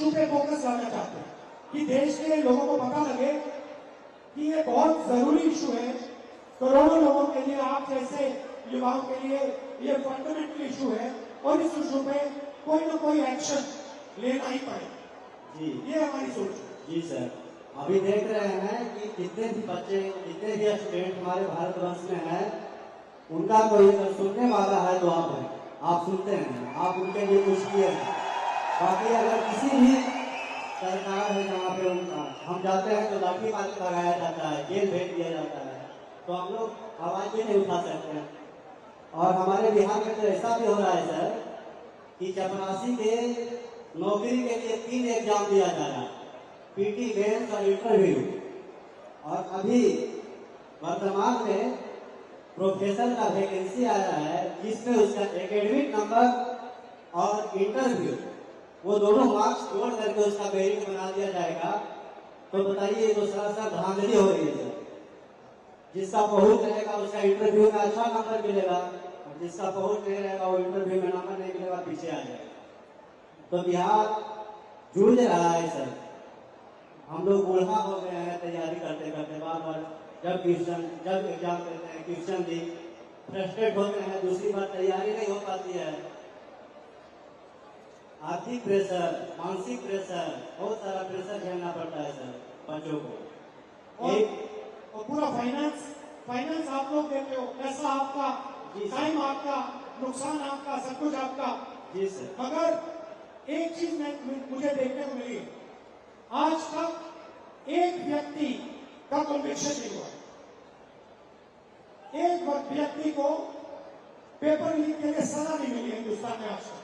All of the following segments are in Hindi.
इशू पे फोकस लाना चाहते हैं कि देश के लोगों को पता लगे कि ये बहुत जरूरी इशू है, करोड़ों लोगों के लिए, आप जैसे युवाओं के लिए ये फंडामेंटल इशू है और इस इशू पे कोई ना कोई एक्शन लेना ही पड़ेगा। जी, ये हमारी सोच है। जी सर, अभी देख रहे हैं कि जितने भी बच्चे, जितने भी स्टूडेंट हमारे भारतवर्ष में हैं, उनका कोई अगर सुनने वाला है तो आप हैं, आप सुनते हैं, आप उनके लिए कुछ किए हैं। बाकी अगर किसी भी सरकार है जहाँ पे उनका हम जाते हैं तो लाठी मार के भगाया जाता है, जेल भेज दिया जाता है, तो हम लोग आवाज भी नहीं उठा सकते हैं। और हमारे बिहार में तो ऐसा भी हो रहा है सर कि चपरासी के नौकरी के लिए 3 एग्जाम दिया जा रहा है, पीटी, मेंस और इंटरव्यू। और अभी वर्तमान में प्रोफेसर का वैकेंसी आया है जिसमें उसका एकेडमिक नंबर और इंटरव्यू, वो दोनों मार्क्स जोड़ करके उसका मेरिट बना दिया जाएगा। तो बताइए, ये तो सरासर धांधली हो रही है सर। जिसका पहुंच रहेगा उसका इंटरव्यू में अच्छा नंबर मिलेगा, और जिसका पहुंच नहीं रहेगा वो इंटरव्यू में नंबर नहीं मिलेगा, पीछे आ जाएगा। तो बिहार जूझ रहा है सर। हम लोग बूढ़ा हो गए हैं तैयारी करते करते, बार बार जब एग्जाम देते हैं क्वेश्चन भी फ्रस्ट्रेट होते हैं, दूसरी बार तैयारी नहीं हो पाती है। आर्थिक प्रेशर, मानसिक प्रेशर, बहुत सारा प्रेशर झेलना पड़ता है सर बच्चों को। और पूरा फाइनेंस आप लोग देते हो, पैसा आपका, टाइम आपका, नुकसान आपका, सब कुछ आपका। जी सर। मगर एक चीज मुझे देखने को मिली, आज तक एक व्यक्ति का कन्विक्शन नहीं हुआ। एक व्यक्ति को पेपर लीक के लिए सजा नहीं मिली हिंदुस्तान में आज तक।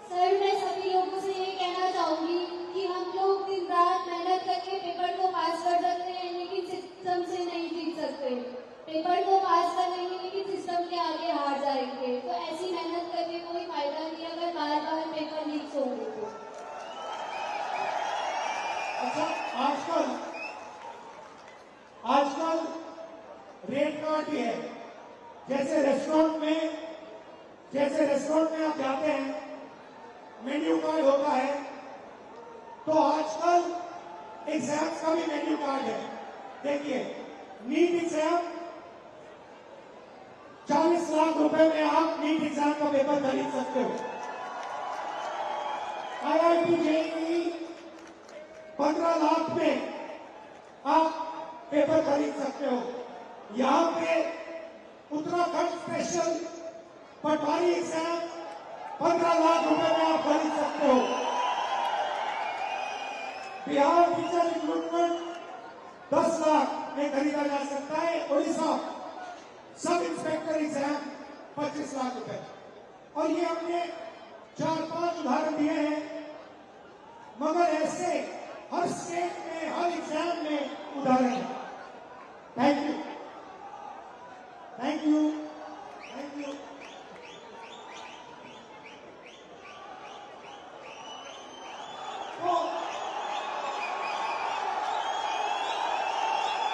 सर, मैं सभी लोगों से ये कहना चाहूंगी कि हम लोग दिन रात मेहनत करके पेपर को पास कर सकते हैं, लेकिन सिस्टम से नहीं जीत सकते। पेपर को पास कर लेंगे लेकिन सिस्टम के आगे हार जाएंगे। तो ऐसी मेहनत करके कोई फायदा नहीं अगर बार बार पेपर लीक होंगे तो। अच्छा, आजकल रेट कार्ड भी है। जैसे रेस्टोरेंट में आप जाते हैं, मेन्यू कार्ड होता है, तो आजकल एग्जाम्स का भी मेन्यू कार्ड है। देखिए, नीट एग्जाम 40 लाख रुपए में आप नीट एग्जाम का पेपर खरीद सकते हो। IIT जेईई 15 लाख में आप पेपर खरीद सकते हो। यहां पे उत्तराखंड स्पेशल पटवारी एग्जाम 15 लाख रुपए में आप खरीद सकते हो। बिहार टीचर रिक्रूटमेंट 10 लाख में खरीदा जा सकता है। Orissa sub inspector exam 25 lakh रुपए। और ये हमने 4-5 उदाहरण दिए हैं, मगर ऐसे हर स्टेट में, हर एग्जाम में उदाहरण है। Thank you, thank you, thank you.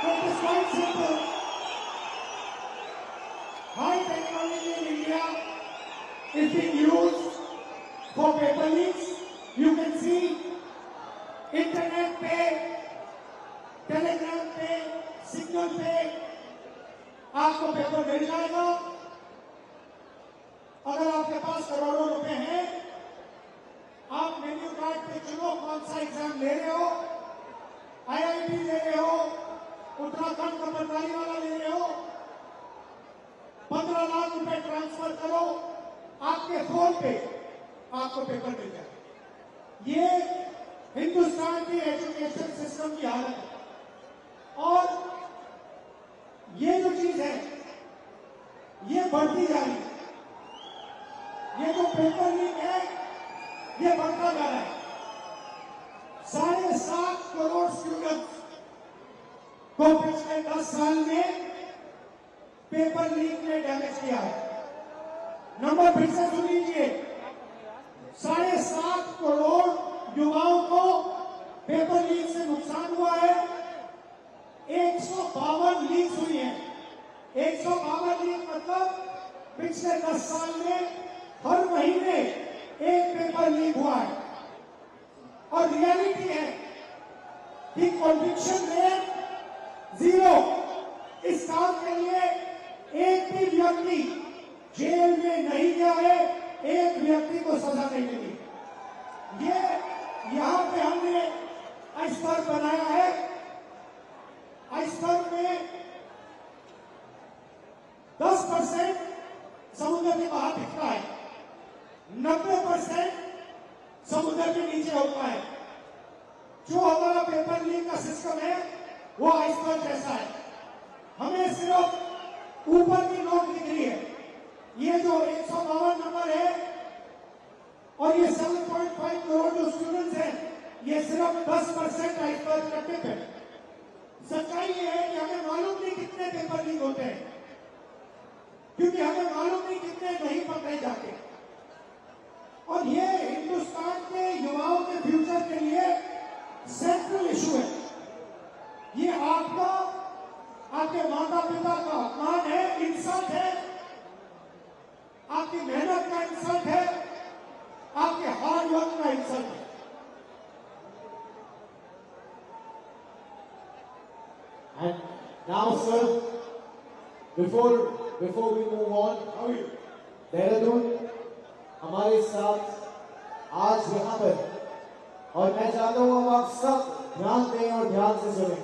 It is quite simple. High technology in India is being used for paper leaks. You can see internet पे, टेलीग्राम पे, सिग्नल पे आपको पेपर मिल जाएगा। अगर आपके पास करोड़ों रुपए हैं, आप मेन्यू कार्ड पे चुनो कौन सा एग्जाम ले रहे हो, IIT ले रहे हो, उत्तराखंड का पटवारी वाला ले रहे हो, 15 लाख रुपए ट्रांसफर करो, आपके फोन पे आपको पेपर मिल जाएगा। ये हिंदुस्तान की एजुकेशन सिस्टम की हालत है। और ये जो चीज है, ये बढ़ती जा रही है। ये जो पेपर लीक है, ये बढ़ता जा रहा है। 7.5 करोड़ स्टूडेंट्स को पिछले 10 साल में पेपर लीक ने डैमेज किया है। नंबर फिर से सुन लीजिए, 7.5 करोड़ युवाओं को पेपर लीक से नुकसान हुआ है। 152 लीक्स हुई है, 152 लीक मतलब पिछले 10 साल में हर महीने एक पेपर लीक हुआ है। और रियलिटी है कि कन्विक्शन रेट 0। इस काम के लिए एक भी व्यक्ति जेल में नहीं गया है, एक व्यक्ति को सजा नहीं मिली। ये यहां पे हमने आइसबर्ग बनाया है। आइसबर्ग में 10% समुद्र के बाहर दिखता है, 90% समुद्र के नीचे होता है। जो हमारा पेपर लीक का सिस्टम है वो आइसबर्ग जैसा है। हमें सिर्फ ऊपर की नोट दिख रही है। ये जो 152 नंबर है और ये 7.5 करोड़ जो स्टूडेंट्स हैं, ये सिर्फ 10% आइसबर्ग का टिप है। सच्चाई ये है कि हमें मालूम नहीं कितने पेपर लीक होते हैं, क्योंकि हमें मालूम नहीं कितने नहीं पकड़े जाते। और ये हिंदुस्तान के युवाओं के फ्यूचर के लिए सेंट्रल इशू है। ये आपका, आपके माता पिता का अपमान है, इंसल्ट है, आपकी मेहनत का इंसल्ट है, आपके हार्ड वर्क का इंसल्ट है। And now, sir, before we move on, how are you? Dehradun हमारे साथ आज यहाँ पर, और मैं चाहता हूँ आप सब ध्यान दें और ध्यान से सुनें।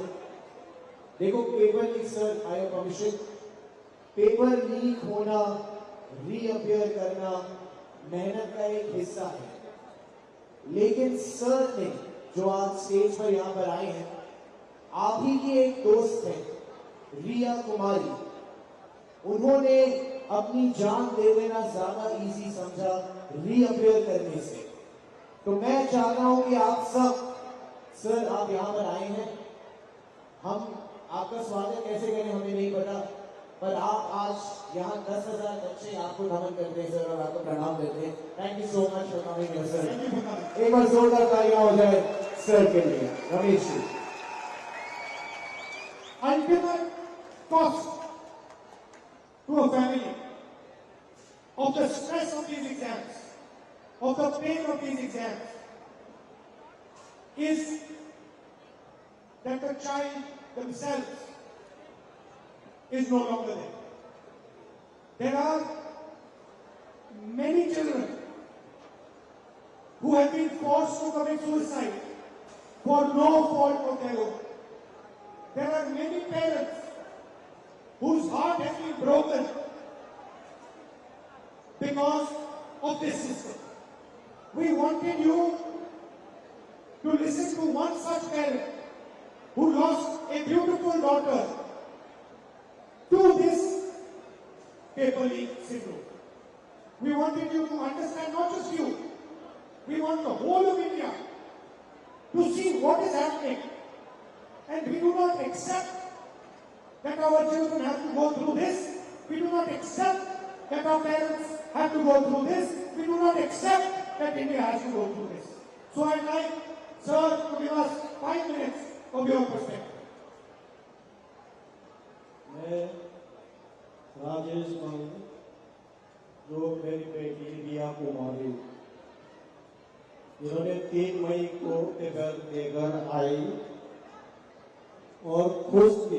देखो, paper leak, sir, I have permission. Paper leak होना, रीअपियर करना मेहनत का एक हिस्सा है, लेकिन सर ने जो आज स्टेज पर यहाँ पर आए हैं, आप ही की एक दोस्त है रिया कुमारी, उन्होंने अपनी जान दे देना ज्यादा इजी समझा रीअपियर करने से। तो मैं चाहता हूं कि आप सब, सर, आप यहाँ पर आए हैं, हम आपका स्वागत कैसे करें हमें नहीं पता, पर आप आज यहाँ 10,000 बच्चे आपको नमन करते हैं सर और आपको प्रणाम करते हैं। Thank you so much for coming here sir. एक बार जोरदार तालियां हो जाए सर के लिए। Ramesh ji, Ultimate cost to a family of the stress of these exams, of the pain of these exams, is that the child themselves is no longer there. There are many children who have been forced to commit suicide for no fault of their own. There are many parents whose heart has been broken because of this system. We wanted you to listen to one such parent who lost a beautiful daughter to this paper leak syndrome. We wanted you to understand, not just you, we want the whole of India to see what is happening. And we do not accept that our children have to go through this. We do not accept that our parents have to go through this. We do not accept that India has to go through this. So I'd like, sir, to give us 5 minutes of your perspective. मैं राजेश मणि, जो मेरी बेटी रिया कुमारी, इन्होंने 3 मई को पेपर देकर आई और खुश थी।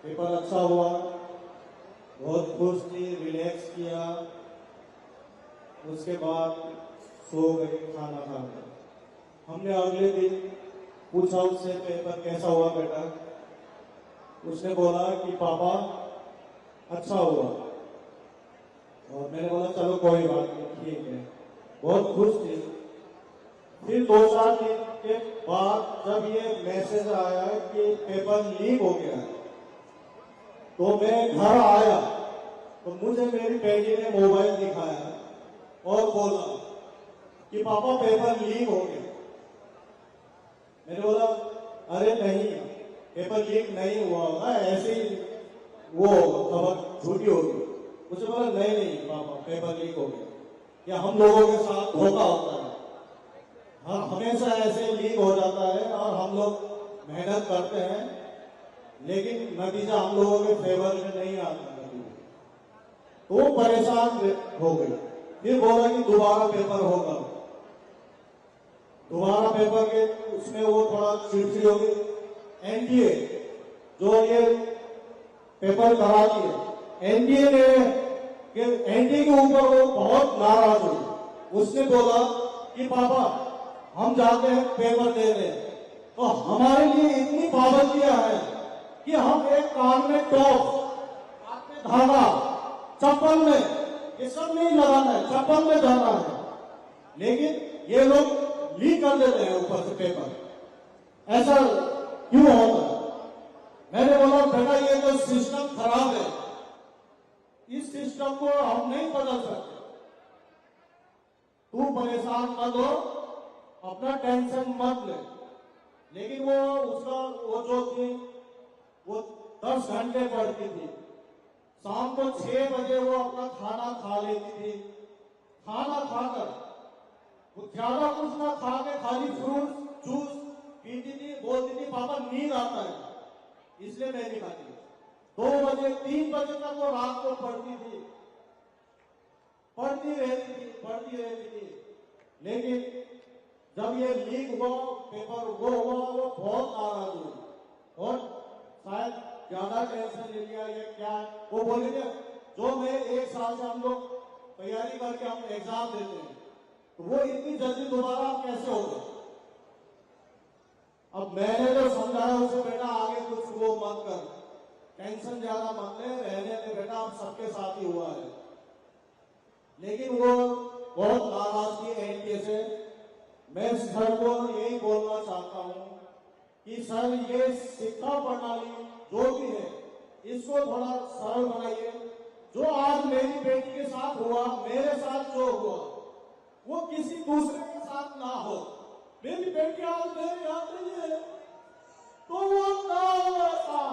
पेपर अच्छा हुआ, बहुत खुश थी, रिलैक्स किया, उसके बाद सो गई खाना खाकर। हमने अगले दिन पूछा उससे, पेपर कैसा हुआ बेटा? उसने बोला कि पापा अच्छा हुआ। और मैंने बोला चलो कोई बात नहीं, ठीक है। बहुत खुश थी। फिर 2-4 दिन के बाद जब ये मैसेज आया कि पेपर लीक हो गया, तो मैं घर आया तो मुझे मेरी बेटी ने मोबाइल दिखाया और बोला कि पापा पेपर लीक हो गया। मैंने बोला अरे नहीं, पेपर लीक नहीं हुआ होगा, ऐसे ही वो खबर झूठी होगी। मुझे बोला नहीं नहीं पापा, पेपर लीक हो गया। या हम लोगों के साथ धोखा होता है, हाँ हमेशा ऐसे लीक हो जाता है और हम लोग मेहनत करते हैं लेकिन नतीजा हम लोगों के फेवर में नहीं आता नतीजा। तो वो परेशान हो गई, फिर बोला कि दोबारा पेपर होगा। दोबारा पेपर के उसमें वो थोड़ा चिड़चिड़ी हो गई। एनडीए जो ये पेपर कराती है, एनडीए के ऊपर वो बहुत नाराज हुई। उसने बोला कि पापा हम जाते हैं पेपर देने, तो हमारे लिए इतनी पाबंदियां हैं कि हम एक कान में टॉप, हाथ में धागा, चप्पल में, ये सब नहीं लगाना है, चप्पल में जाना है। लेकिन ये लोग लीक कर देते हैं ऊपर से पेपर। ऐसा क्यों होता है? मैंने बोला बेटा ये जो सिस्टम खराब है, इस सिस्टम को हम नहीं बदल सकते। तू परेशान मत हो, अपना टेंशन मत ले। लेकिन वो जो थी वो 10 घंटे पढ़ती थी। शाम को 6 बजे वो अपना खाना खा लेती थी। खाना खाकर वो ज्यादा कुछ ना खा के खाली फ्रूट जूस पीती थी। बोलती थी पापा नींद आता है, इसलिए मैं नहीं खाती। 2 बजे 3 बजे तक वो रात को पढ़ती थी, पढ़ती रहती थी। लेकिन जब ये लीक हुआ पेपर, वो हुआ, वो बहुत नाराज हुई और शायद ज्यादा टेंशन ले लिया। ये क्या है? वो बोलेंगे जो मैं 1 साल से हम लोग तैयारी करके हम एग्जाम देते हैं, तो वो इतनी जल्दी दोबारा कैसे होगा? अब मैंने जो समझाया उसे, बेटा आगे कुछ वो मत कर, टेंशन ज्यादा मत ले, रहने दे बेटा, अब सबके साथ ही हुआ है। लेकिन वो बहुत नाराज थी एनडीए से। मैं सर को यही बोलना चाहता हूं कि सर ये शिक्षा प्रणाली जो भी है इसको थोड़ा सरल बनाइए। जो आज मेरी बेटी के साथ हुआ, मेरे साथ जो हुआ, वो किसी दूसरे के साथ ना हो। मेरी बेटी आज मेरे यहाँ नहीं है तो वो ना हो ऐसा।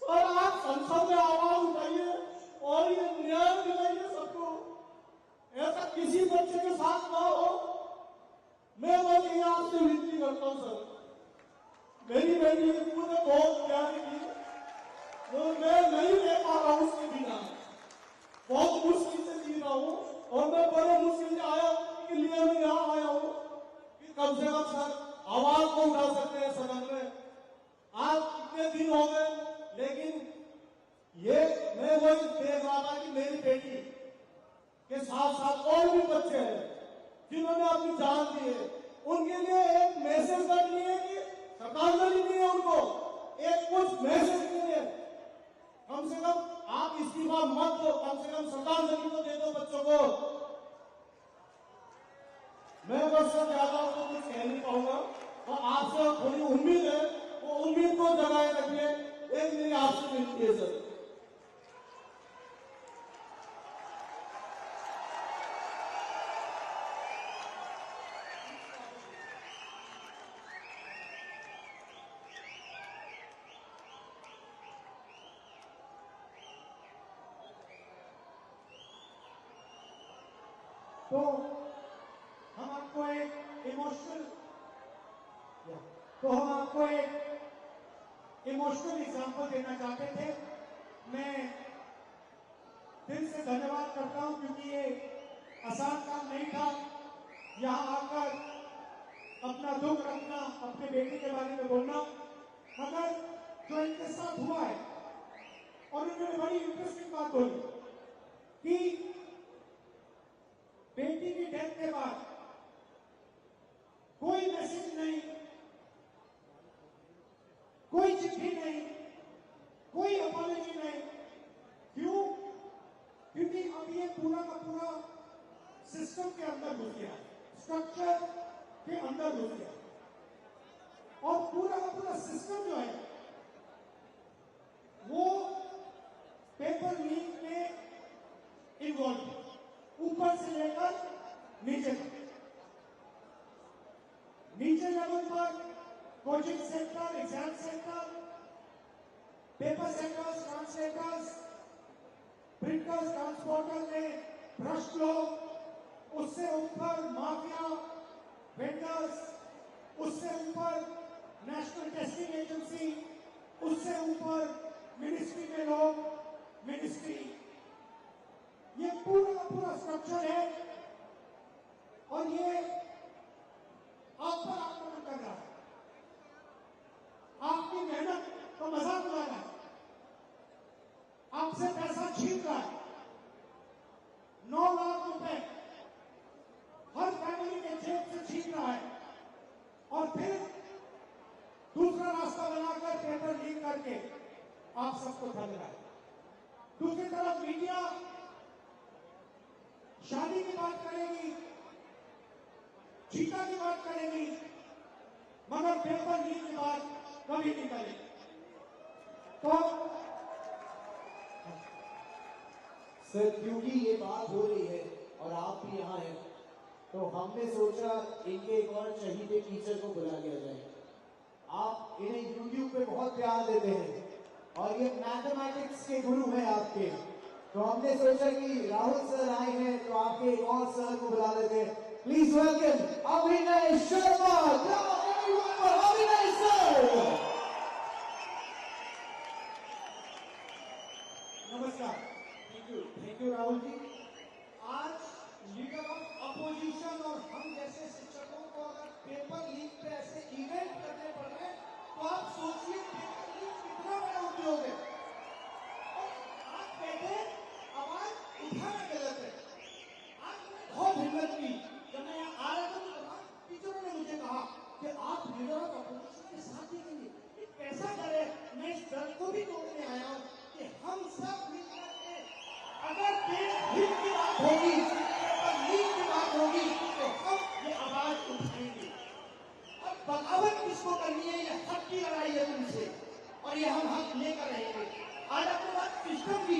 सर आप संसद में आवाज उठाइए और ये न्याय दिलाइए सबको, ऐसा किसी बच्चे के साथ ना हो। मैं बस ये आपसे विनती करता हूँ सर, मेरी बेटी मुझे बहुत प्यारी थी, तो मैं नहीं ले पा रहा हूँ उसके बिना, बहुत मुश्किल से जी रहा हूँ। और मैं बड़े मुश्किल से आया के लिए मैं यहाँ आया हूँ कि कम से कम सर आवाज को उठा सकते हैं सदन में। आज कितने दिन हो गए, लेकिन ये मैं वही देख रहा था कि मेरी बेटी के साथ साथ और भी बच्चे हैं जिन्होंने अपनी जान दी है। उनके लिए एक मैसेज करनी है कि श्रद्धांजलि दी है, उनको एक कुछ मैसेज दीजिए। कम से कम आप इस्तीफा मत दो, कम से कम श्रद्धांजलि तो दे दो बच्चों को। मैं बस सर ज्यादा आपको कुछ कह नहीं पाऊंगा, तो आपसे थोड़ी उम्मीद है, वो उम्मीद को जगाए रखिए। एक मेरी आपसे विनती है सर। तो हम आपको एक इमोशनल एग्जाम्पल देना चाहते थे। मैं दिल से धन्यवाद करता हूं क्योंकि ये आसान काम नहीं था यहाँ आकर अपना दुख रखना, अपने बेटे के बारे में बोलना। मगर जो इनके साथ हुआ है, और इन्होंने बड़ी इंटरेस्टिंग बात बोली कि बेटी की डेथ के बाद कोई मैसेज नहीं, कोई चिट्ठी नहीं, कोई अपॉलॉजी नहीं। क्यों? क्योंकि अब ये पूरा का पूरा सिस्टम के अंदर घुस गया, स्ट्रक्चर के अंदर घुस गया, और पूरा का पूरा सिस्टम जो है वो पेपर लीक में इन्वॉल्व है, ऊपर से लेकर नीचे तक। नीचे लेवल पर coaching centre, exam centre, paper centres, translators, printers, transporter में भ्रष्ट लोग, उससे ऊपर माफिया, वेंडर्स, उससे ऊपर नेशनल टेस्टिंग एजेंसी, उससे ऊपर मिनिस्ट्री के लोग, मिनिस्ट्री, ये पूरा का पूरा स्ट्रक्चर है और ये आप पर आक्रमण कर रहा है, आपकी मेहनत को मजाक उड़ा रहा है, आपसे पैसा छीन रहा है। 9 लाख रुपए हर फैमिली के जेब से छीन रहा है और फिर दूसरा रास्ता बनाकर पेपर लीक करके आप सबको ठग रहा है। दूसरी तरफ मीडिया शादी की बात करेगी, चीता की बात करेगी, मगर पेपर लीक की बात कभी नहीं करेगी। तो सर, क्योंकि ये बात हो रही है और आप भी यहाँ हैं, तो हमने सोचा इनके एक और चहीते टीचर को बुला लिया जाए। आप इन्हें YouTube पे बहुत प्यार देते हैं और ये मैथमेटिक्स के गुरु हैं आपके, तो हमने सोचा कि राहुल सर आए हैं तो आपके एक और सर को बुला लेते हैं। प्लीज वेलकम अभिनय शर्मा। अभिनय सर, नमस्कार। Thank you Rahul ji. आज लीडर ऑफ अपोजिशन और हम जैसे शिक्षकों को अगर पेपर लीक पे ऐसे इवेंट करने पड़ रहे हैं तो आप सोचिए पेपर लीक कितना बड़ा उद्योग है। और आप कहते हैं आवाज उठाना गलत है। आज मैंने बहुत हिम्मत की, जब मैं यहाँ आ रहा था तो तमाम टीचरों ने मुझे कहा कि आप लीडर ऑफ अपोजिशन के साथ ही करिए। कैसा करे, मैं इस दर्द को भी तोड़ने आया हूँ कि हम सब मिलकर के अगर देश हित की बात होगी, पेपर लीक की बात होगी तो हम ये आवाज उठाएंगे। और बगावत किसको करनी है, ये हक की लड़ाई है तुमसे और ये हम हक लेकर रहेंगे। आज आपने बात सिस्टम की